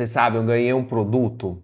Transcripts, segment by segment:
Vocês sabem, eu ganhei um produto.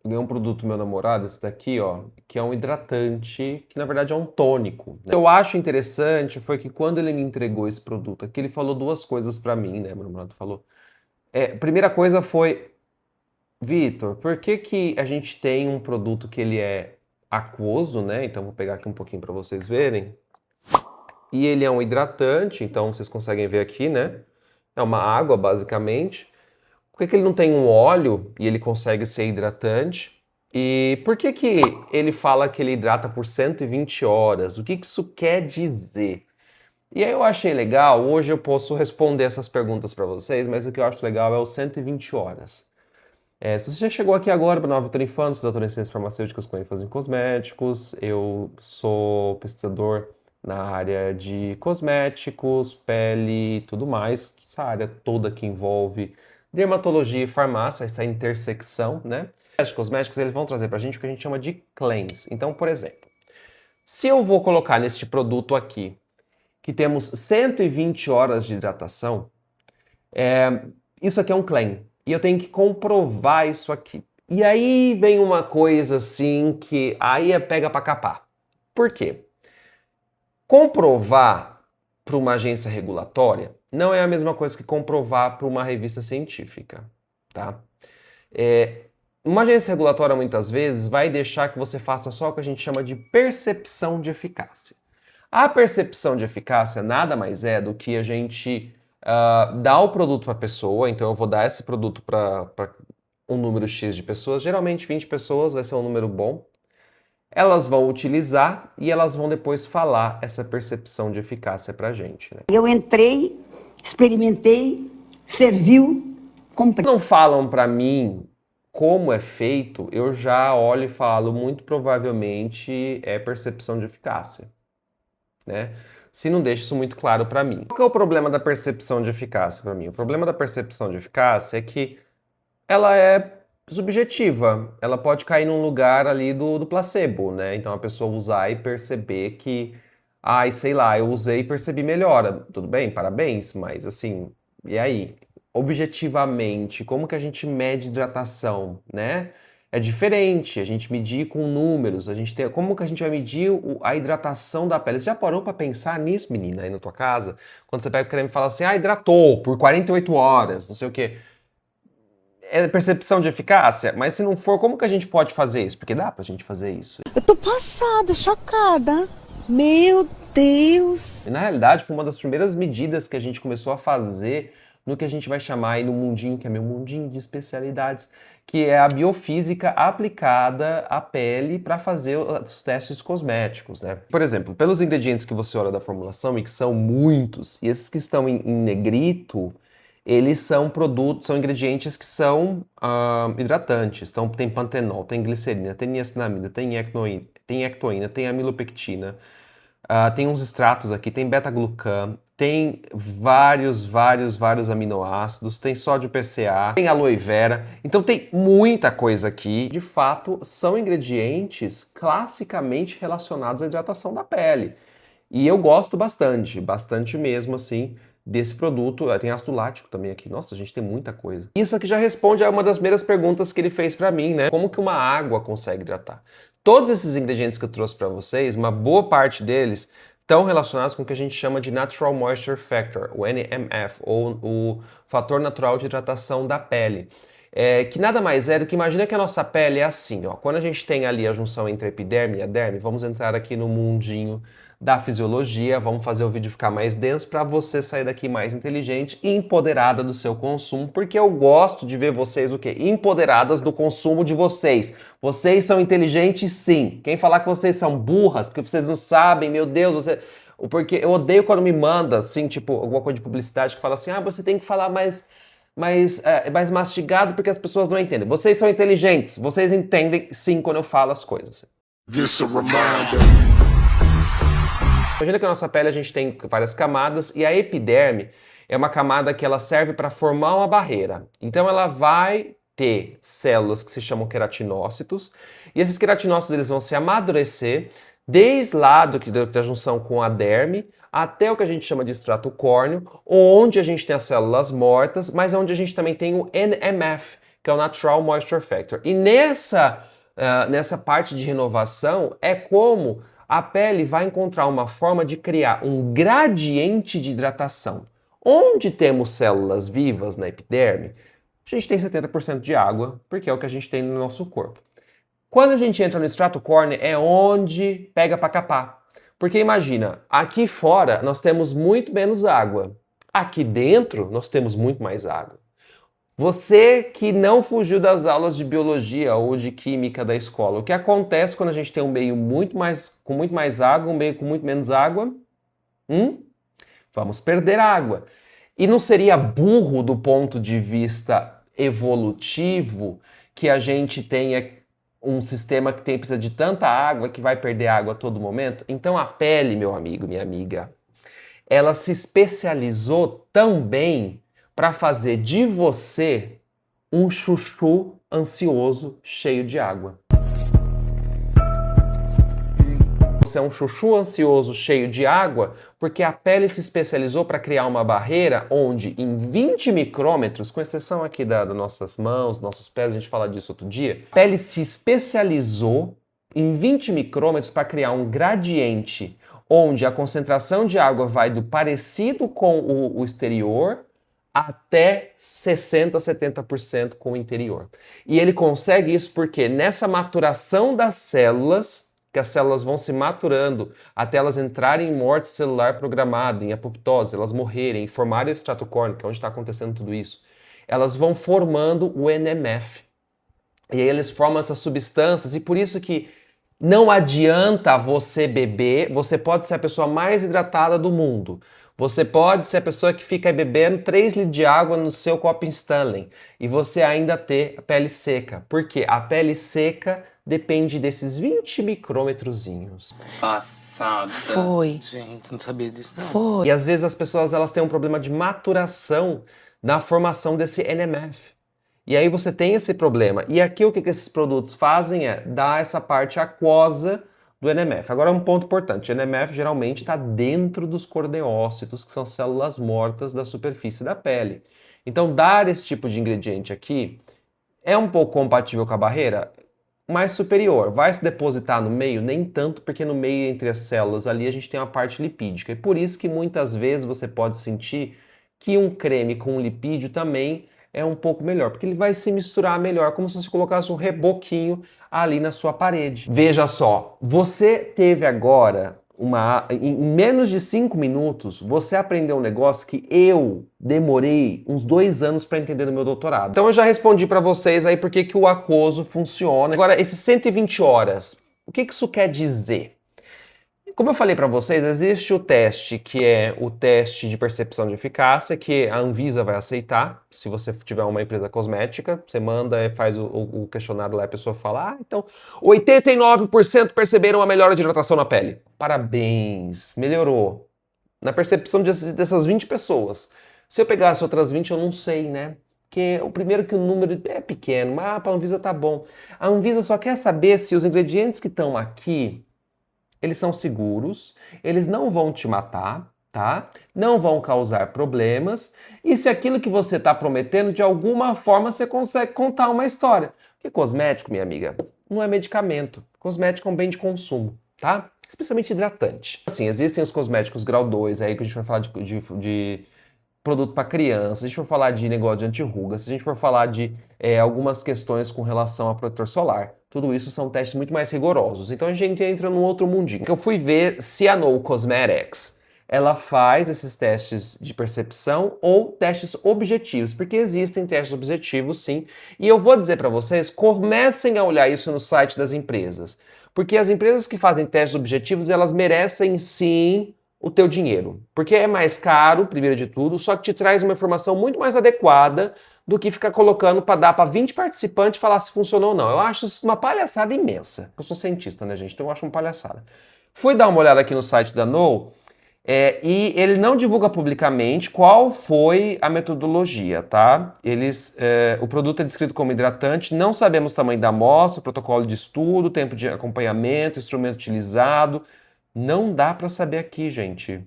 Eu ganhei um produto do meu namorado, esse daqui, ó, que é um hidratante, que na verdade é um tônico, né? O que eu acho interessante foi que quando ele me entregou esse produto aqui, ele falou duas coisas pra mim, né? Meu namorado falou. Primeira coisa foi, Vitor, por que que a gente tem um produto que ele é aquoso, né? Então vou pegar aqui um pouquinho pra vocês verem. E ele é um hidratante, então vocês conseguem ver aqui, né? É uma água, basicamente. Por que que ele não tem um óleo e ele consegue ser hidratante? E por que que ele fala que ele hidrata por 120 horas? O que que isso quer dizer? E aí eu achei legal, hoje eu posso responder essas perguntas para vocês, mas o que eu acho legal é o 120 horas. Se você já chegou aqui agora para Nova Vitor Infantos, doutor em ciências farmacêuticas com ênfase em cosméticos, eu sou pesquisador na área de cosméticos, pele e tudo mais, essa área toda que envolve dermatologia e farmácia, essa intersecção, né? Os cosméticos eles vão trazer para a gente o que a gente chama de claims. Então, por exemplo, se eu vou colocar neste produto aqui que temos 120 horas de hidratação, isso aqui é um claim. E eu tenho que comprovar isso aqui. E aí vem uma coisa assim que aí pega para capar. Por quê? Comprovar para uma agência regulatória não é a mesma coisa que comprovar para uma revista científica, tá? Uma agência regulatória muitas vezes vai deixar que você faça só o que a gente chama de percepção de eficácia. A percepção de eficácia nada mais é do que a gente dar o produto para a pessoa, então eu vou dar esse produto para um número X de pessoas, geralmente 20 pessoas vai ser um número bom. Elas vão utilizar e elas vão depois falar essa percepção de eficácia para a gente, né? Eu entrei, experimentei, serviu, comprei. Não falam para mim como é feito, eu já olho e falo, muito provavelmente é percepção de eficácia, né? Se não deixa isso muito claro para mim. Qual que é o problema da percepção de eficácia para mim? O problema da percepção de eficácia é que ela é subjetiva. Ela pode cair num lugar ali do placebo, né? Então a pessoa usar e perceber que, ai, sei lá, eu usei e percebi melhora. Tudo bem, parabéns, mas assim, e aí? Objetivamente, como que a gente mede hidratação, né? É diferente, a gente medir com números, como que a gente vai medir a hidratação da pele? Você já parou para pensar nisso, menina, aí na tua casa? Quando você pega o creme e fala assim, hidratou por 48 horas, não sei o quê. É percepção de eficácia? Mas se não for, como que a gente pode fazer isso? Porque dá pra gente fazer isso. Eu tô passada, chocada. Meu Deus! E na realidade, foi uma das primeiras medidas que a gente começou a fazer no que a gente vai chamar aí no mundinho, que é meu mundinho de especialidades, que é a biofísica aplicada à pele para fazer os testes cosméticos, né? Por exemplo, pelos ingredientes que você olha da formulação, e que são muitos, e esses que estão em negrito, eles são produtos, são ingredientes que são hidratantes. Então tem pantenol, tem glicerina, tem niacinamida, tem ectoína, tem amilopectina, tem uns extratos aqui, tem beta-glucan, tem vários aminoácidos, tem sódio PCA, tem aloe vera. Então tem muita coisa aqui. De fato, são ingredientes classicamente relacionados à hidratação da pele. E eu gosto bastante mesmo, assim, desse produto. Tem ácido lático também aqui. Nossa, a gente tem muita coisa. Isso aqui já responde a uma das primeiras perguntas que ele fez pra mim, né? Como que uma água consegue hidratar? Todos esses ingredientes que eu trouxe pra vocês, uma boa parte deles estão relacionados com o que a gente chama de Natural Moisture Factor, o NMF, ou o fator natural de hidratação da pele. Que nada mais é do que, imagina que a nossa pele é assim, ó. Quando a gente tem ali a junção entre a epiderme e a derme, vamos entrar aqui no mundinho da fisiologia, vamos fazer o vídeo ficar mais denso para você sair daqui mais inteligente e empoderada do seu consumo, porque eu gosto de ver vocês o quê? Empoderadas do consumo de vocês. Vocês são inteligentes, sim. Quem falar que vocês são burras, porque vocês não sabem, meu Deus, porque eu odeio quando me manda, assim, tipo, alguma coisa de publicidade que fala assim, você tem que falar mais mastigado porque as pessoas não entendem. Vocês são inteligentes, vocês entendem sim quando eu falo as coisas. Imagina que a nossa pele a gente tem várias camadas e a epiderme é uma camada que ela serve para formar uma barreira. Então ela vai ter células que se chamam queratinócitos e esses queratinócitos eles vão se amadurecer, desde lá da junção com a derme até o que a gente chama de extrato córneo, onde a gente tem as células mortas, mas onde a gente também tem o NMF, que é o Natural Moisture Factor. E nessa parte de renovação é como a pele vai encontrar uma forma de criar um gradiente de hidratação. Onde temos células vivas na epiderme, a gente tem 70% de água, porque é o que a gente tem no nosso corpo. Quando a gente entra no extrato córneo é onde pega para capar. Porque imagina, aqui fora nós temos muito menos água. Aqui dentro nós temos muito mais água. Você que não fugiu das aulas de biologia ou de química da escola, o que acontece quando a gente tem um meio com muito mais água, um meio com muito menos água? Vamos perder água. E não seria burro do ponto de vista evolutivo que a gente tenha um sistema que precisa de tanta água que vai perder água a todo momento? Então a pele, meu amigo, minha amiga, ela se especializou também para fazer de você um chuchu ansioso cheio de água. Você é um chuchu ansioso cheio de água porque a pele se especializou para criar uma barreira onde em 20 micrômetros, com exceção aqui das nossas mãos, nossos pés, a gente fala disso outro dia, a pele se especializou em 20 micrômetros para criar um gradiente onde a concentração de água vai do parecido com o exterior até 60%, 70% com o interior. E ele consegue isso porque nessa maturação das células, que as células vão se maturando até elas entrarem em morte celular programada, em apoptose, elas morrerem e formarem o extrato córneo, que é onde está acontecendo tudo isso, elas vão formando o NMF. E aí eles formam essas substâncias e por isso que não adianta você beber, você pode ser a pessoa mais hidratada do mundo. Você pode ser a pessoa que fica bebendo 3 litros de água no seu copo Stanley e você ainda ter a pele seca. Por quê? A pele seca depende desses 20 micrômetrozinhos. Passada. Foi. Gente, não sabia disso não. Foi. E às vezes as pessoas elas têm um problema de maturação na formação desse NMF. E aí você tem esse problema. E aqui o que esses produtos fazem é dar essa parte aquosa do NMF. Agora um ponto importante, o NMF geralmente está dentro dos corneócitos, que são células mortas da superfície da pele. Então dar esse tipo de ingrediente aqui é um pouco compatível com a barreira, mais superior. Vai se depositar no meio? Nem tanto, porque no meio entre as células ali a gente tem uma parte lipídica. E por isso que muitas vezes você pode sentir que um creme com lipídio também é um pouco melhor, porque ele vai se misturar melhor, como se você colocasse um reboquinho ali na sua parede. Veja só, você teve agora em menos de 5 minutos, você aprendeu um negócio que eu demorei uns 2 anos para entender no meu doutorado. Então eu já respondi para vocês aí por que o aquoso funciona. Agora, esses 120 horas, o que isso quer dizer? Como eu falei para vocês, existe o teste que é o teste de percepção de eficácia, que a Anvisa vai aceitar. Se você tiver uma empresa cosmética, você manda, faz o questionário lá e a pessoa fala, então 89% perceberam a melhora de hidratação na pele. Parabéns, melhorou. Na percepção dessas 20 pessoas. Se eu pegasse outras 20, eu não sei, né? Porque o primeiro que o número é pequeno, mas para a Anvisa tá bom. A Anvisa só quer saber se os ingredientes que estão aqui eles são seguros, eles não vão te matar, tá? Não vão causar problemas. E se aquilo que você está prometendo, de alguma forma você consegue contar uma história. Porque cosmético, minha amiga, não é medicamento. Cosmético é um bem de consumo, tá? Especialmente hidratante. Assim, existem os cosméticos grau 2, aí que a gente vai falar de produto para criança, se a gente for falar de negócio de anti-ruga, se a gente for falar de algumas questões com relação a protetor solar, tudo isso são testes muito mais rigorosos. Então a gente entra num outro mundinho. Eu fui ver se a No Cosmetics, ela faz esses testes de percepção ou testes objetivos, porque existem testes objetivos sim, e eu vou dizer para vocês, comecem a olhar isso no site das empresas, porque as empresas que fazem testes objetivos, elas merecem sim o teu dinheiro, porque é mais caro, primeiro de tudo, só que te traz uma informação muito mais adequada do que ficar colocando para dar para 20 participantes falar se funcionou ou não. Eu acho isso uma palhaçada imensa. Eu sou cientista, né, gente? Então eu acho uma palhaçada. Fui dar uma olhada aqui no site da No, E ele não divulga publicamente qual foi a metodologia, tá? O produto é descrito como hidratante, não sabemos o tamanho da amostra, protocolo de estudo, tempo de acompanhamento, instrumento utilizado. Não dá para saber aqui, gente.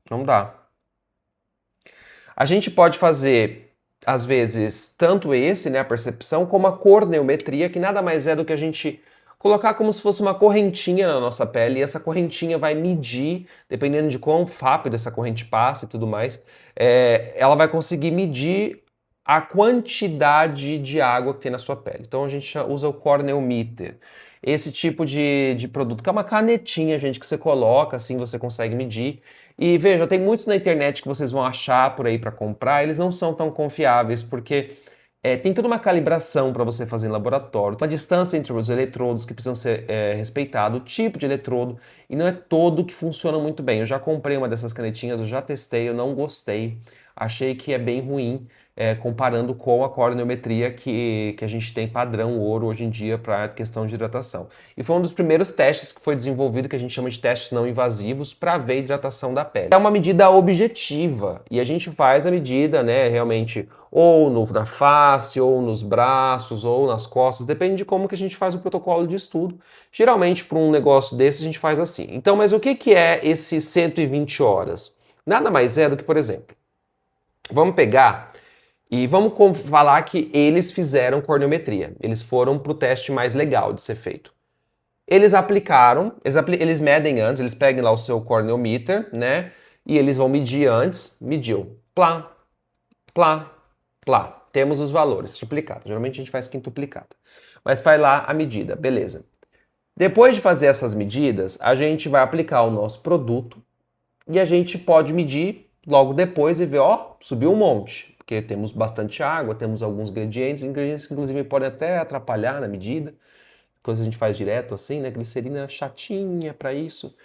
Não dá. A gente pode fazer, às vezes, tanto esse, né, a percepção, como a corneometria, que nada mais é do que a gente colocar como se fosse uma correntinha na nossa pele, e essa correntinha vai medir, dependendo de quão rápido essa corrente passa e tudo mais, ela vai conseguir medir a quantidade de água que tem na sua pele. Então a gente usa o corneometer. Esse tipo de produto, que é uma canetinha, gente, que você coloca, assim você consegue medir. E veja, tem muitos na internet que vocês vão achar por aí para comprar, eles não são tão confiáveis, porque tem toda uma calibração para você fazer em laboratório, uma distância entre os eletrodos que precisam ser respeitados, o tipo de eletrodo, e não é todo que funciona muito bem. Eu já comprei uma dessas canetinhas, eu já testei, eu não gostei, achei que é bem ruim, comparando com a corneometria que a gente tem padrão ouro hoje em dia para a questão de hidratação. E foi um dos primeiros testes que foi desenvolvido, que a gente chama de testes não invasivos, para ver a hidratação da pele. É uma medida objetiva, e a gente faz a medida, né, realmente, ou na face, ou nos braços, ou nas costas, depende de como que a gente faz o protocolo de estudo. Geralmente, para um negócio desse, a gente faz assim. Então, mas o que é esses 120 horas? Nada mais é do que, por exemplo, vamos pegar e vamos falar que eles fizeram corneometria. Eles foram para o teste mais legal de ser feito. Eles aplicaram, eles medem antes, eles pegam lá o seu corneometer, né? E eles vão medir antes, mediu. Plá, plá, plá. Temos os valores triplicados. Geralmente a gente faz quintuplicada. Mas faz lá a medida, beleza. Depois de fazer essas medidas, a gente vai aplicar o nosso produto e a gente pode medir logo depois e ver, ó, subiu um monte. Porque temos bastante água, temos alguns ingredientes que inclusive podem até atrapalhar na medida. Coisa que a gente faz direto assim, né? Glicerina chatinha para isso.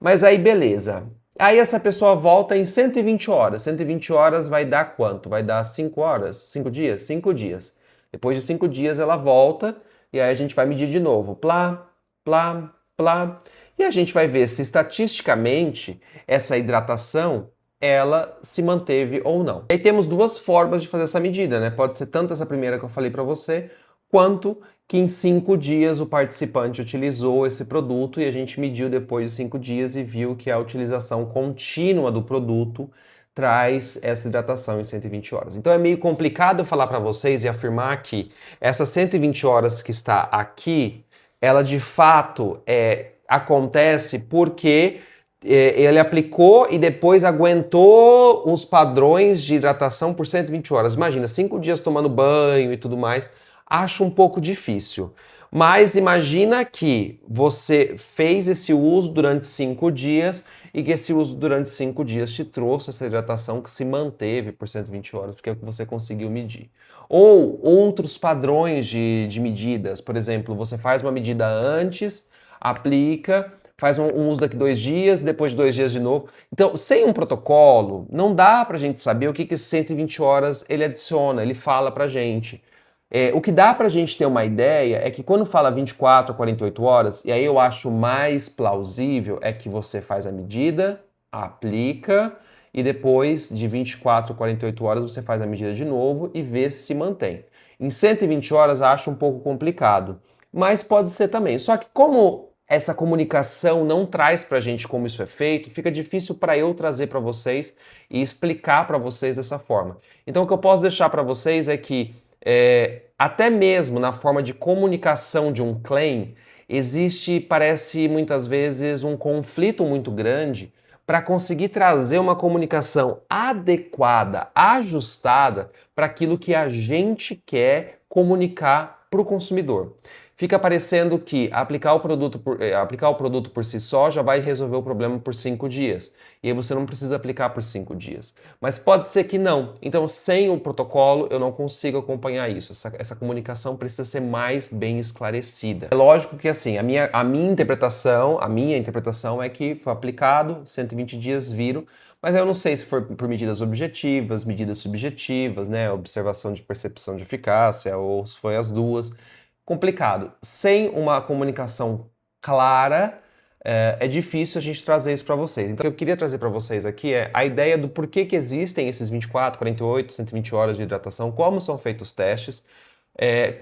Mas aí beleza. Aí essa pessoa volta em 120 horas. 120 horas vai dar quanto? Vai dar 5 horas? 5 dias? 5 dias. Depois de 5 dias ela volta e aí a gente vai medir de novo. Plá, plá, plá. E a gente vai ver se estatisticamente essa hidratação ela se manteve ou não. Aí temos duas formas de fazer essa medida, né? Pode ser tanto essa primeira que eu falei para você, quanto que em 5 dias o participante utilizou esse produto e a gente mediu depois de 5 dias e viu que a utilização contínua do produto traz essa hidratação em 120 horas. Então é meio complicado eu falar para vocês e afirmar que essas 120 horas que está aqui, ela de fato acontece porque ele aplicou e depois aguentou os padrões de hidratação por 120 horas. Imagina, 5 dias tomando banho e tudo mais. Acho um pouco difícil. Mas imagina que você fez esse uso durante 5 dias e que esse uso durante 5 dias te trouxe essa hidratação que se manteve por 120 horas, porque é o que você conseguiu medir. Ou outros padrões de medidas. Por exemplo, você faz uma medida antes, aplica, faz um uso daqui 2 dias, depois de 2 dias de novo. Então, sem um protocolo, não dá pra gente saber o que esses 120 horas ele adiciona, ele fala pra gente. O que dá pra gente ter uma ideia é que quando fala 24 a 48 horas, e aí eu acho mais plausível, é que você faz a medida, aplica, e depois de 24 a 48 horas você faz a medida de novo e vê se mantém. Em 120 horas acho um pouco complicado, mas pode ser também. Só que como essa comunicação não traz pra gente como isso é feito, fica difícil para eu trazer para vocês e explicar para vocês dessa forma. Então o que eu posso deixar para vocês é que até mesmo na forma de comunicação de um claim, existe, parece muitas vezes, um conflito muito grande para conseguir trazer uma comunicação adequada, ajustada para aquilo que a gente quer comunicar para o consumidor. Fica parecendo que aplicar o produto por si só já vai resolver o problema por 5 dias. E aí você não precisa aplicar por 5 dias. Mas pode ser que não. Então, sem o protocolo, eu não consigo acompanhar isso. Essa comunicação precisa ser mais bem esclarecida. É lógico que assim, a minha interpretação é que foi aplicado, 120 dias viram, mas eu não sei se foi por medidas objetivas, medidas subjetivas, né? Observação de percepção de eficácia, ou se foi as duas. Complicado. Sem uma comunicação clara, é difícil a gente trazer isso para vocês. Então, o que eu queria trazer para vocês aqui é a ideia do porquê que existem esses 24, 48, 120 horas de hidratação, como são feitos os testes,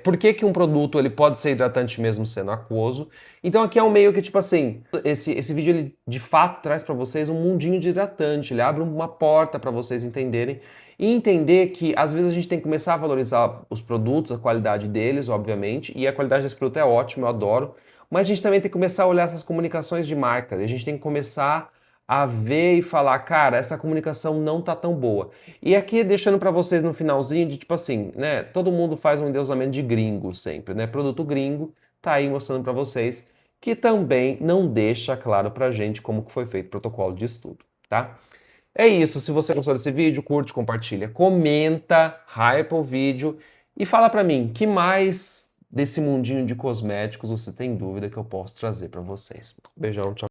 por que que um produto ele pode ser hidratante mesmo sendo aquoso. Então aqui é um meio que, tipo assim, esse vídeo ele de fato traz para vocês um mundinho de hidratante, ele abre uma porta para vocês entenderem e entender que às vezes a gente tem que começar a valorizar os produtos, a qualidade deles, obviamente, e a qualidade desse produto é ótima, eu adoro, mas a gente também tem que começar a olhar essas comunicações de marca, a gente tem que começar a ver e falar, cara, essa comunicação não tá tão boa. E aqui deixando para vocês no finalzinho de tipo assim, né, todo mundo faz um endeusamento de gringo sempre, né? Produto gringo, tá aí mostrando para vocês que também não deixa claro pra gente como que foi feito o protocolo de estudo, tá? É isso, se você gostou desse vídeo, curte, compartilha, comenta, hypa o vídeo e fala pra mim, que mais desse mundinho de cosméticos você tem dúvida que eu posso trazer pra vocês. Beijão, tchau.